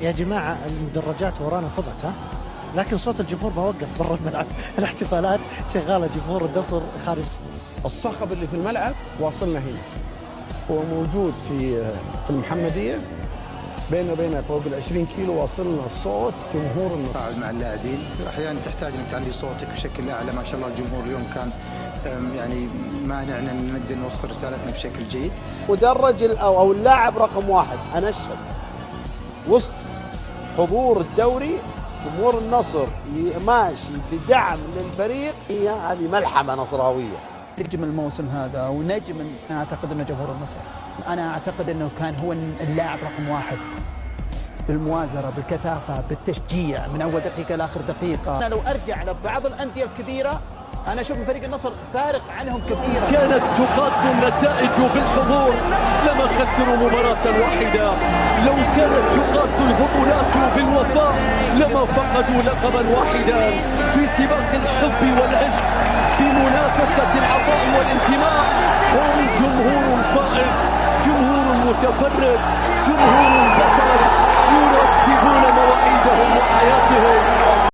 يا جماعة المدرجات ورانا فضت، ها؟ لكن صوت الجمهور ما وقف برا الملعب. الاحتفالات شغالة، جمهور النصر خارج. الصخب اللي في الملعب واصلنا هنا، هو موجود في المحمدية، بينه وبينه فوق ال20 كيلو واصلنا صوت جمهور النصر. تفاعل مع اللاعبين، احيانا تحتاج انك تعلي صوتك بشكل اعلى. ما شاء الله الجمهور اليوم كان يعني مانعنا ان نقدر نوصل رسالتنا بشكل جيد. مدرج او اللاعب رقم واحد، انا اشهد وسط حضور الدوري جمهور النصر ماشي بدعم للفريق. هذه ملحمة نصراوية. نجم الموسم هذا ونجم، أنا أعتقد أنه جمهور النصر. أنا أعتقد أنه كان هو اللاعب رقم واحد بالموازرة، بالكثافة، بالتشجيع من أول دقيقة لآخر دقيقة. أنا لو أرجع لبعض الأندية الكبيرة أنا أشوف فريق النصر فارق عنهم كثيرا. كانت تقاس النتائج بالحضور، لما خسروا مباراة واحدة. لو كانت تقاس البطولات بالوفاء لما فقدوا لقبا واحدا. في سباق الحب والعشق، في منافسة العطاء والانتماء، هم جمهور فائز، جمهور متفرد، جمهور